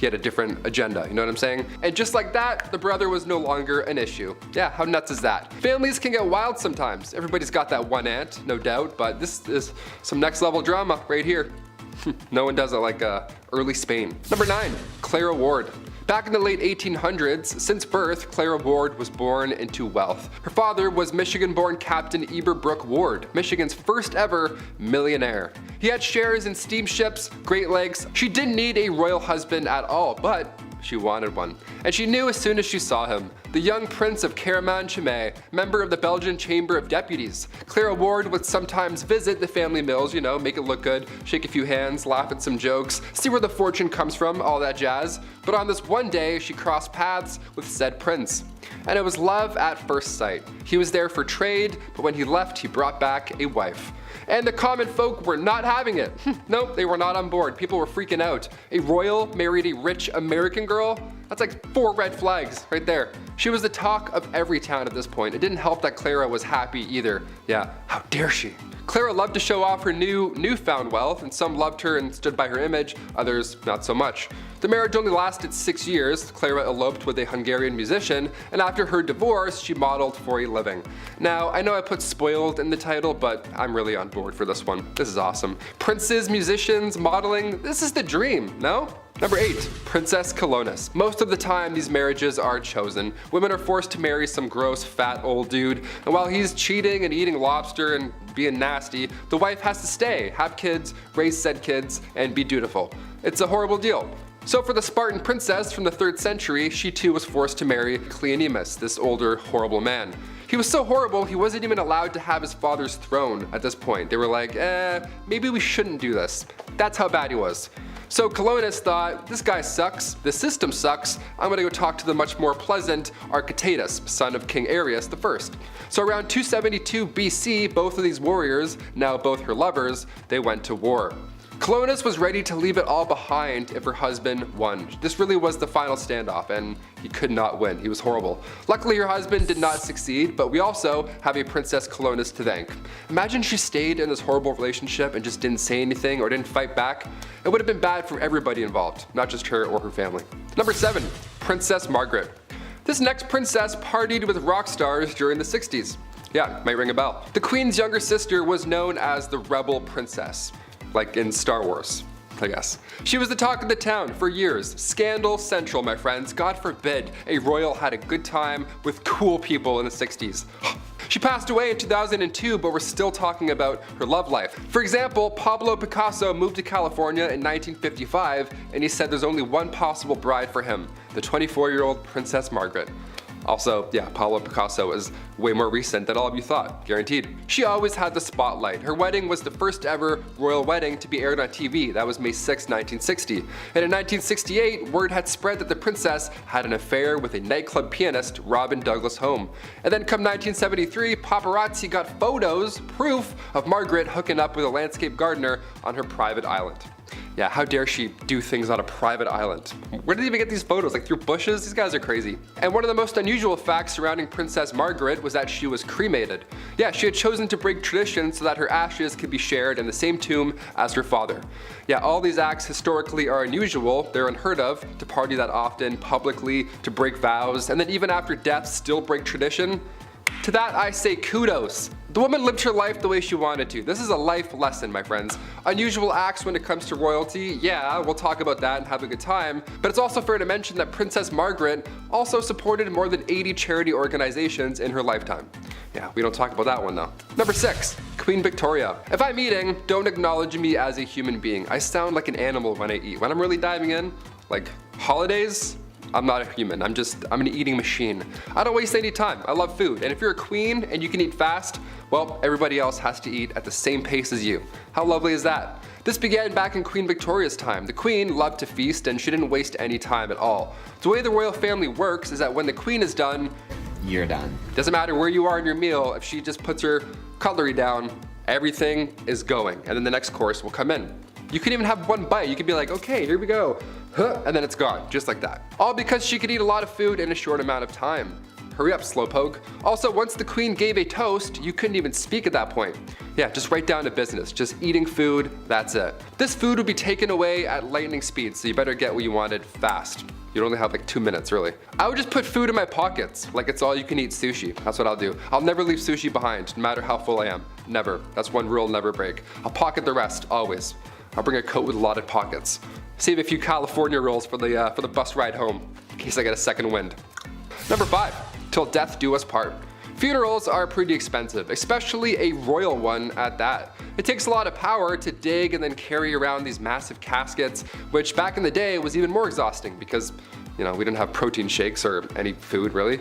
had a different agenda, you know what I'm saying? And just like that, the brother was no longer an issue. Yeah, how nuts is that? Families can get wild sometimes. Everybody's got that one aunt, no doubt, but this is some next level drama right here. No one does it like early Spain. Number 9, Clara Ward. Back in the late 1800s, since birth, Clara Ward was born into wealth. Her father was Michigan-born Captain Eberbrook Ward, Michigan's first ever millionaire. He had shares in steamships, Great Lakes. She didn't need a royal husband at all, but she wanted one. And she knew as soon as she saw him. The young prince of Caraman-Chimay, member of the Belgian Chamber of Deputies. Clara Ward would sometimes visit the family mills, you know, make it look good, shake a few hands, laugh at some jokes, see where the fortune comes from, all that jazz. But on this one day, she crossed paths with said prince. And it was love at first sight. He was there for trade, but when he left, he brought back a wife. And the common folk were not having it. Nope, they were not on board. People were freaking out. A royal married a rich American girl? That's like 4 red flags right there. She was the talk of every town at this point. It didn't help that Clara was happy either. Yeah, how dare she? Clara loved to show off her newfound wealth, and some loved her and stood by her image, others not so much. The marriage only lasted 6 years. Clara eloped with a Hungarian musician, and after her divorce, she modeled for a living. Now, I know I put spoiled in the title, but I'm really on board for this one. This is awesome. Princes, musicians, modeling, this is the dream, no? Number 8, Princess Colonus. Most of the time, these marriages are chosen. Women are forced to marry some gross, fat old dude, and while he's cheating and eating lobster and being nasty, the wife has to stay, have kids, raise said kids, and be dutiful. It's a horrible deal. So for the Spartan princess from the 3rd century, she too was forced to marry Cleonemus, this older, horrible man. He was so horrible, he wasn't even allowed to have his father's throne at this point. They were like, maybe we shouldn't do this. That's how bad he was. So Colonus thought, this guy sucks, the system sucks, I'm gonna go talk to the much more pleasant Architatus, son of King Arius I. So around 272 BC, both of these warriors, now both her lovers, they went to war. Colonus was ready to leave it all behind if her husband won. This really was the final standoff, and he could not win. He was horrible. Luckily, her husband did not succeed, but we also have a Princess Colonus to thank. Imagine she stayed in this horrible relationship and just didn't say anything or didn't fight back. It would have been bad for everybody involved, not just her or her family. Number 7, Princess Margaret. This next princess partied with rock stars during the 60s. Yeah, might ring a bell. The Queen's younger sister was known as the Rebel Princess. Like in Star Wars, I guess. She was the talk of the town for years. Scandal central, my friends. God forbid a royal had a good time with cool people in the 60s. She passed away in 2002, but we're still talking about her love life. For example, Pablo Picasso moved to California in 1955, and he said there's only one possible bride for him, the 24-year-old Princess Margaret. Also, yeah, Pablo Picasso is way more recent than all of you thought, guaranteed. She always had the spotlight. Her wedding was the first ever royal wedding to be aired on TV. That was May 6, 1960. And in 1968, word had spread that the princess had an affair with a nightclub pianist, Robin Douglas Home. And then come 1973, paparazzi got photos, proof of Margaret hooking up with a landscape gardener on her private island. Yeah, how dare she do things on a private island? Where did they even get these photos? Like through bushes? These guys are crazy. And one of the most unusual facts surrounding Princess Margaret was that she was cremated. Yeah, she had chosen to break tradition so that her ashes could be shared in the same tomb as her father. Yeah, all these acts historically are unusual. They're unheard of, to party that often, publicly, to break vows, and then even after death still break tradition. To that I say kudos. The woman lived her life the way she wanted to. This is a life lesson, my friends. Unusual acts when it comes to royalty, yeah, we'll talk about that and have a good time, but it's also fair to mention that Princess Margaret also supported more than 80 charity organizations in her lifetime. Yeah, we don't talk about that one though. Number 6, Queen Victoria. If I'm eating, don't acknowledge me as a human being. I sound like an animal when I eat. When I'm really diving in, like holidays, I'm not a human, I'm an eating machine. I don't waste any time, I love food, and if you're a queen and you can eat fast, well, everybody else has to eat at the same pace as you. How lovely is that? This began back in Queen Victoria's time. The queen loved to feast and she didn't waste any time at all. The way the royal family works is that when the queen is done, you're done. Doesn't matter where you are in your meal, if she just puts her cutlery down, everything is going, and then the next course will come in. You can even have one bite. You could be like, okay, here we go. And then it's gone, just like that. All because she could eat a lot of food in a short amount of time. Hurry up, slowpoke. Also, once the queen gave a toast, you couldn't even speak at that point. Yeah, just right down to business. Just eating food, that's it. This food would be taken away at lightning speed, so you better get what you wanted fast. You'd only have like 2 minutes, really. I would just put food in my pockets, like it's all you can eat sushi. That's what I'll do. I'll never leave sushi behind, no matter how full I am. Never. That's one rule, never break. I'll pocket the rest, always. I'll bring a coat with a lot of pockets. Save a few California rolls for the bus ride home, in case I get a second wind. Number 5, till death do us part. Funerals are pretty expensive, especially a royal one at that. It takes a lot of power to dig and then carry around these massive caskets, which back in the day was even more exhausting because, you know, we didn't have protein shakes or any food really.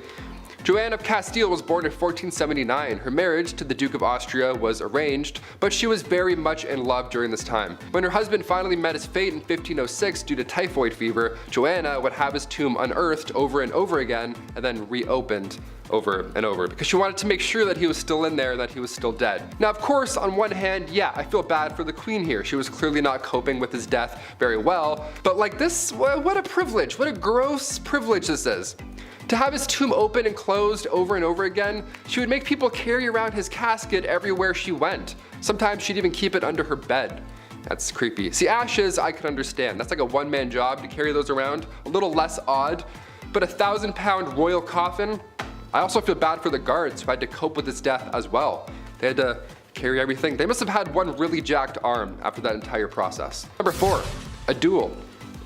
Joanna of Castile was born in 1479. Her marriage to the Duke of Austria was arranged, but she was very much in love during this time. When her husband finally met his fate in 1506 due to typhoid fever, Joanna would have his tomb unearthed over and over again and then reopened over and over because she wanted to make sure that he was still in there and that he was still dead. Now, of course, on one hand, yeah, I feel bad for the queen here. She was clearly not coping with his death very well, but like this, what a privilege, what a gross privilege this is. To have his tomb open and closed over and over again, she would make people carry around his casket everywhere she went. Sometimes she'd even keep it under her bed. That's creepy. See, ashes, I could understand. That's like a one-man job to carry those around, a little less odd, but a 1,000-pound royal coffin? I also feel bad for the guards who had to cope with his death as well. They had to carry everything. They must have had one really jacked arm after that entire process. Number 4, a duel.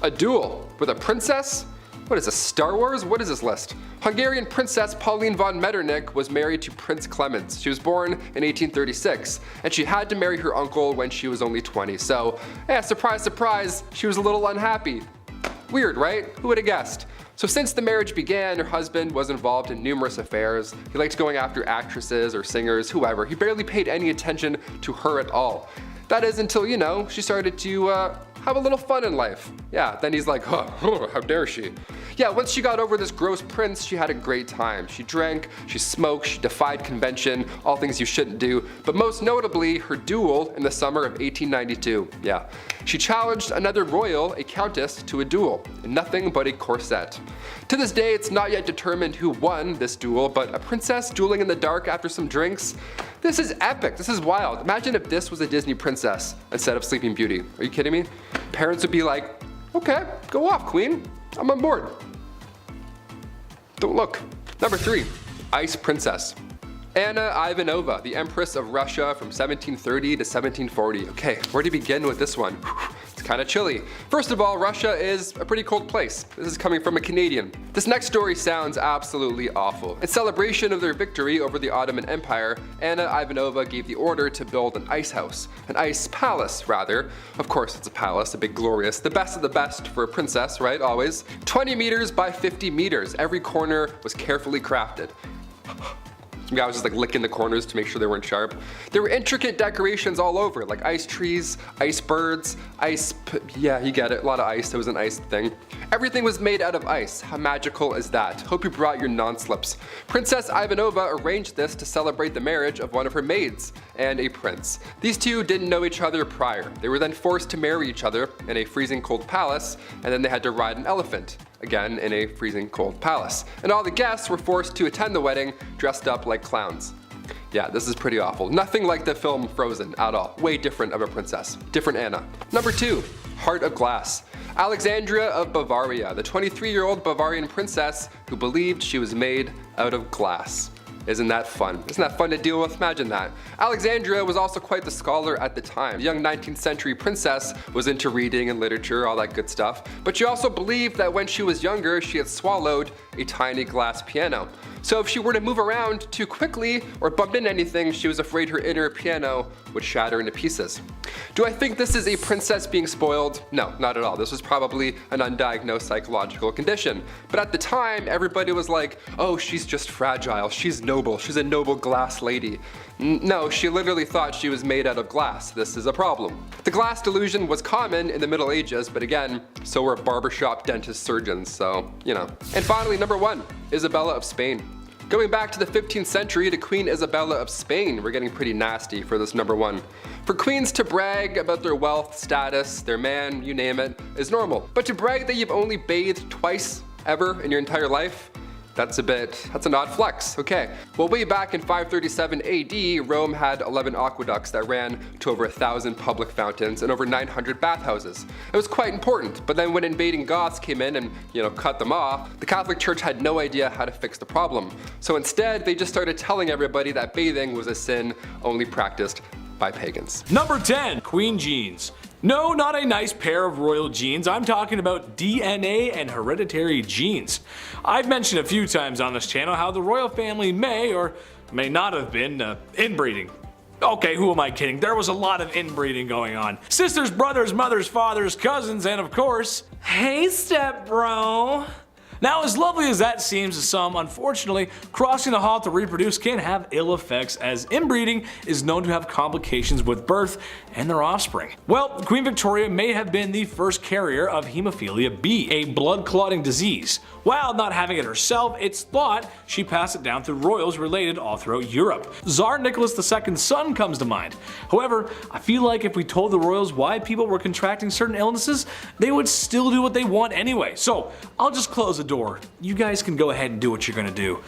A duel with a princess? What is this, Star Wars? What is this list? Hungarian Princess Pauline von Metternich was married to Prince Clemens. She was born in 1836, and she had to marry her uncle when she was only 20. So, yeah, surprise, surprise, she was a little unhappy. Weird, right? Who would have guessed? So since the marriage began, her husband was involved in numerous affairs. He liked going after actresses or singers, whoever. He barely paid any attention to her at all. That is until, you know, she started to have a little fun in life. Yeah, then he's like, oh, how dare she? Yeah, once she got over this gross prince, she had a great time. She drank, she smoked, she defied convention, all things you shouldn't do, but most notably, her duel in the summer of 1892. Yeah, she challenged another royal, a countess, to a duel, in nothing but a corset. To this day, it's not yet determined who won this duel, but a princess dueling in the dark after some drinks? This is epic, this is wild. Imagine if this was a Disney princess instead of Sleeping Beauty. Are you kidding me? Parents would be like, okay, go off, queen, I'm on board. Don't look. Number 3, Ice Princess. Anna Ivanova, the Empress of Russia from 1730 to 1740. Okay, where to begin with this one? It's kind of chilly. First of all, Russia is a pretty cold place. This is coming from a Canadian. This next story sounds absolutely awful. In celebration of their victory over the Ottoman Empire, Anna Ivanova gave the order to build an ice house. An ice palace, rather. Of course, it's a palace, a big glorious, the best of the best for a princess, right? Always. 20 meters by 50 meters. Every corner was carefully crafted. Some guy was just like licking the corners to make sure they weren't sharp. There were intricate decorations all over, like ice trees, ice birds, yeah, you get it, a lot of ice, it was an ice thing. Everything was made out of ice. How magical is that? Hope you brought your non-slips. Princess Ivanova arranged this to celebrate the marriage of one of her maids and a prince. These two didn't know each other prior. They were then forced to marry each other in a freezing cold palace, and then they had to ride an elephant. Again, in a freezing cold palace. And all the guests were forced to attend the wedding dressed up like clowns. Yeah, this is pretty awful. Nothing like the film Frozen at all. Way different of a princess. Different Anna. Number 2, Heart of Glass. Alexandria of Bavaria, the 23-year-old Bavarian princess who believed she was made out of glass. Isn't that fun? Isn't that fun to deal with? Imagine that. Alexandria was also quite the scholar at the time. The young 19th century princess was into reading and literature, all that good stuff. But she also believed that when she was younger, she had swallowed a tiny glass piano. So if she were to move around too quickly or bump into anything, she was afraid her inner piano would shatter into pieces. Do I think this is a princess being spoiled? No, not at all. This was probably an undiagnosed psychological condition. But at the time, everybody was like, oh, she's just fragile, she's noble, she's a noble glass lady. No, she literally thought she was made out of glass. This is a problem. The glass delusion was common in the Middle Ages, but again, so were barbershop dentist surgeons, so, you know. And finally, number 1, Isabella of Spain. Going back to the 15th century to Queen Isabella of Spain, we're getting pretty nasty for this number 1. For queens to brag about their wealth, status, their man, you name it, is normal. But to brag that you've only bathed twice ever in your entire life, that's an odd flex, okay. Well, way back in 537 AD, Rome had 11 aqueducts that ran to over 1,000 public fountains and over 900 bathhouses. It was quite important, but then when invading Goths came in and, cut them off, the Catholic Church had no idea how to fix the problem. So instead, they just started telling everybody that bathing was a sin only practiced by pagans. Number 10, Queen Jeans. No, not a nice pair of royal genes. I'm talking about DNA and hereditary genes. I've mentioned a few times on this channel how the royal family may or may not have been inbreeding. Okay, who am I kidding? There was a lot of inbreeding going on. Sisters, brothers, mothers, fathers, cousins, and of course, hey step bro. Now, as lovely as that seems to some, unfortunately, crossing the hall to reproduce can have ill effects, as inbreeding is known to have complications with birth and their offspring. Well, Queen Victoria may have been the first carrier of hemophilia B, a blood-clotting disease. While not having it herself, it's thought she passed it down through royals related all throughout Europe. Tsar Nicholas II's son comes to mind. However, I feel like if we told the royals why people were contracting certain illnesses, they would still do what they want anyway. So I'll just close the door. You guys can go ahead and do what you're gonna do.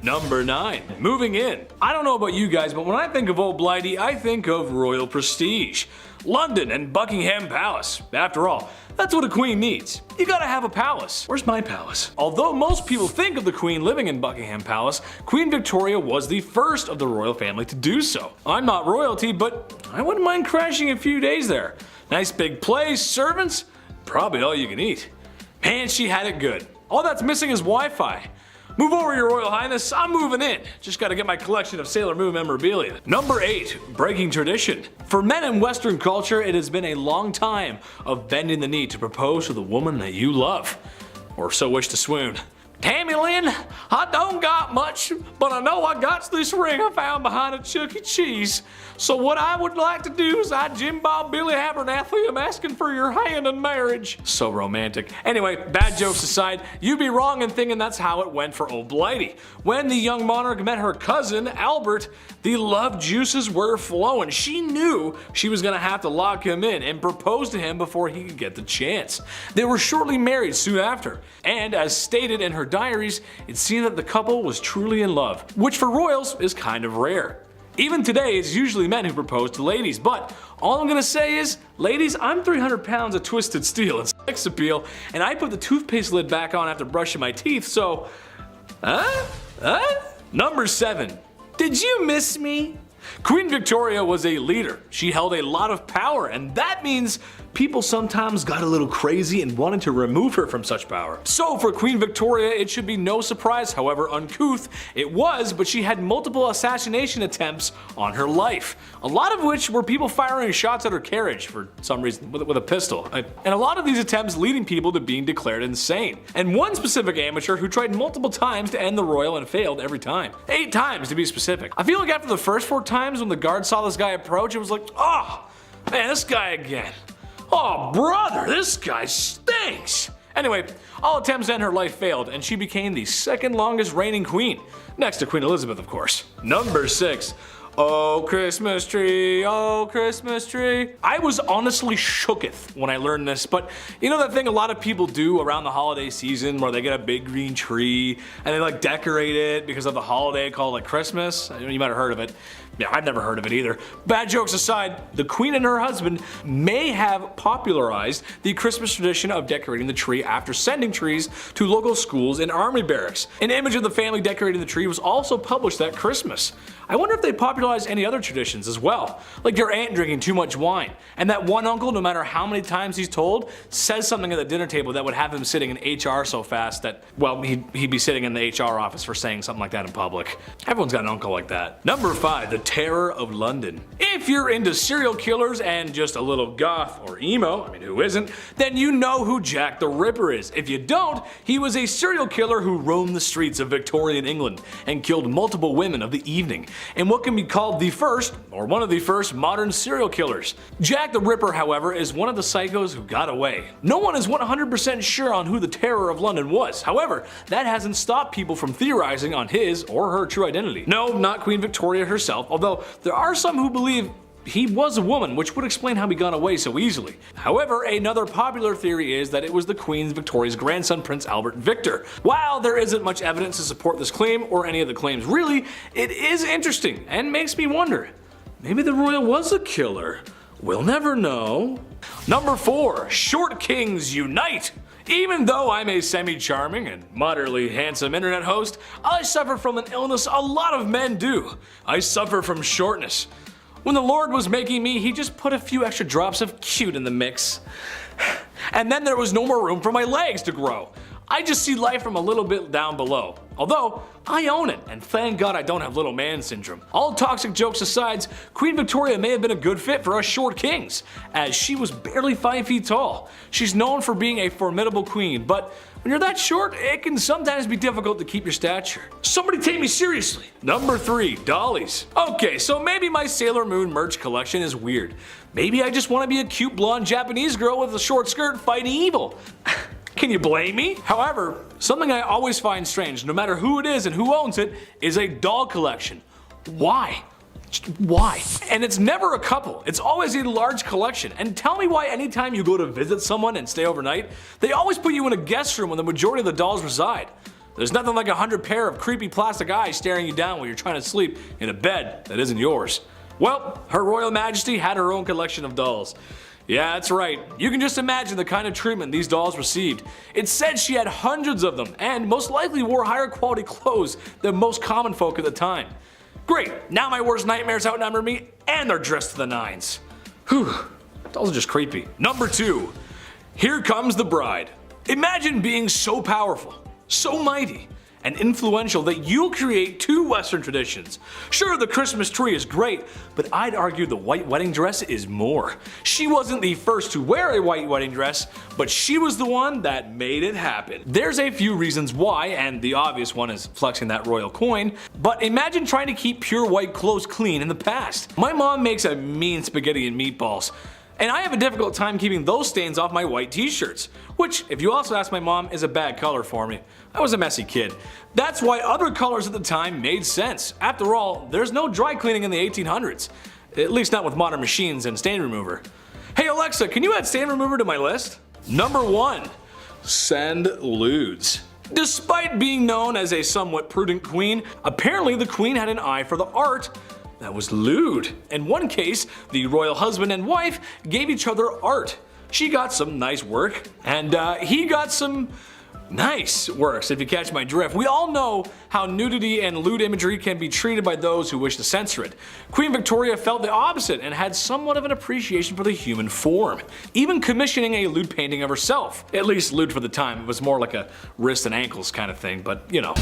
Number 9. Moving in. I don't know about you guys, but when I think of Old Blighty, I think of royal prestige. London and Buckingham Palace. After all, that's what a queen needs. You gotta have a palace. Where's my palace? Although most people think of the queen living in Buckingham Palace, Queen Victoria was the first of the royal family to do so. I'm not royalty, but I wouldn't mind crashing a few days there. Nice big place, servants, probably all you can eat. Man, she had it good. All that's missing is Wi-Fi. Move over, Your Royal Highness, I'm moving in. Just gotta get my collection of Sailor Moon memorabilia. Number 8. Breaking tradition. For men in Western culture, it has been a long time of bending the knee to propose to the woman that you love, or so wish to swoon. Tammy Lynn, I don't got much, but I know I got this ring I found behind a Chuck E. Cheese. So what I would like to do is I Jim Bob Billy Abernathy am asking for your hand in marriage. So romantic. Anyway, bad jokes aside, you'd be wrong in thinking that's how it went for Old Blighty. When the young monarch met her cousin, Albert, the love juices were flowing. She knew she was gonna have to lock him in and propose to him before he could get the chance. They were shortly married soon after, and as stated in her diaries, it seemed that the couple was truly in love, which for royals is kind of rare. Even today, it's usually men who propose to ladies, but all I'm gonna say is, ladies, I'm 300 pounds of twisted steel and sex appeal, and I put the toothpaste lid back on after brushing my teeth, so... Number 7. Did you miss me? Queen Victoria was a leader. She held a lot of power, and that means people sometimes got a little crazy and wanted to remove her from such power. So for Queen Victoria, it should be no surprise however uncouth it was, but she had multiple assassination attempts on her life. A lot of which were people firing shots at her carriage for some reason with a pistol. And a lot of these attempts leading people to being declared insane. And one specific amateur who tried multiple times to end the royal and failed every time. 8 times to be specific. I feel like after the first 4 times when the guard saw this guy approach, it was like, oh, man, this guy again. Oh, brother, this guy stinks! Anyway, all attempts to end her life failed, and she became the 2nd longest reigning queen, next to Queen Elizabeth, of course. Number 6. Oh, Christmas tree, oh, Christmas tree. I was honestly shooketh when I learned this, but you know that thing a lot of people do around the holiday season where they get a big green tree and they like decorate it because of the holiday called like Christmas? You might have heard of it. Yeah, I've never heard of it either. Bad jokes aside, the queen and her husband may have popularized the Christmas tradition of decorating the tree after sending trees to local schools and army barracks. An image of the family decorating the tree was also published that Christmas. I wonder if they popularized any other traditions as well, like your aunt drinking too much wine, and that one uncle, no matter how many times he's told, says something at the dinner table that would have him sitting in HR so fast that, well, he'd be sitting in the HR office for saying something like that in public. Everyone's got an uncle like that. Number 5, the Terror of London. If you're into serial killers and just a little goth or emo, I mean who isn't, then you know who Jack the Ripper is. If you don't, he was a serial killer who roamed the streets of Victorian England and killed multiple women of the evening, in what can be called the first, or one of the first, modern serial killers. Jack the Ripper, however, is one of the psychos who got away. No one is 100% sure on who the Terror of London was. However, that hasn't stopped people from theorizing on his or her true identity. No, not Queen Victoria herself, although there are some who believe he was a woman, which would explain how he got away so easily. However, another popular theory is that it was the Queen Victoria's grandson, Prince Albert Victor. While there isn't much evidence to support this claim, or any of the claims really, it is interesting and makes me wonder, maybe the royal was a killer? We'll never know. Number 4, Short Kings Unite! Even though I'm a semi-charming and moderately handsome internet host, I suffer from an illness a lot of men do. I suffer from shortness. When the Lord was making me, he just put a few extra drops of cute in the mix. And then there was no more room for my legs to grow. I just see life from a little bit down below. Although, I own it, and thank God I don't have little man syndrome. All toxic jokes aside, Queen Victoria may have been a good fit for us short kings, as she was barely 5 feet tall. She's known for being a formidable queen, but when you're that short, it can sometimes be difficult to keep your stature. Somebody take me seriously. Number 3, dollies. Okay, so maybe my Sailor Moon merch collection is weird. Maybe I just want to be a cute blonde Japanese girl with a short skirt fighting evil. Can you blame me? However, something I always find strange, no matter who it is and who owns it, is a doll collection. Why? Just why? And it's never a couple, it's always a large collection. And tell me why anytime you go to visit someone and stay overnight, they always put you in a guest room where the majority of the dolls reside. There's nothing like 100 pair of creepy plastic eyes staring you down while you're trying to sleep in a bed that isn't yours. Well, Her Royal Majesty had her own collection of dolls. Yeah, that's right. You can just imagine the kind of treatment these dolls received. It said she had hundreds of them and most likely wore higher quality clothes than most common folk at the time. Great, now my worst nightmares outnumber me and they're dressed to the nines. Whew, dolls are just creepy. Number 2, here comes the bride. Imagine being so powerful, so mighty, and influential that you'll create 2 Western traditions. Sure, the Christmas tree is great, but I'd argue the white wedding dress is more. She wasn't the first to wear a white wedding dress, but she was the one that made it happen. There's a few reasons why, and the obvious one is flexing that royal coin, but imagine trying to keep pure white clothes clean in the past. My mom makes a mean spaghetti and meatballs, and I have a difficult time keeping those stains off my white t-shirts, which, if you also ask my mom, is a bad color for me. I was a messy kid. That's why other colors at the time made sense. After all, there's no dry cleaning in the 1800s. At least not with modern machines and stain remover. Hey Alexa, can you add stain remover to my list? Number 1, send lewds. Despite being known as a somewhat prudent queen, apparently the queen had an eye for the art that was lewd. In one case, the royal husband and wife gave each other art. She got some nice work, and he got some nice works, if you catch my drift. We all know how nudity and lewd imagery can be treated by those who wish to censor it. Queen Victoria felt the opposite and had somewhat of an appreciation for the human form, even commissioning a lewd painting of herself. At least lewd for the time, it was more like a wrist and ankles kind of thing, but you know.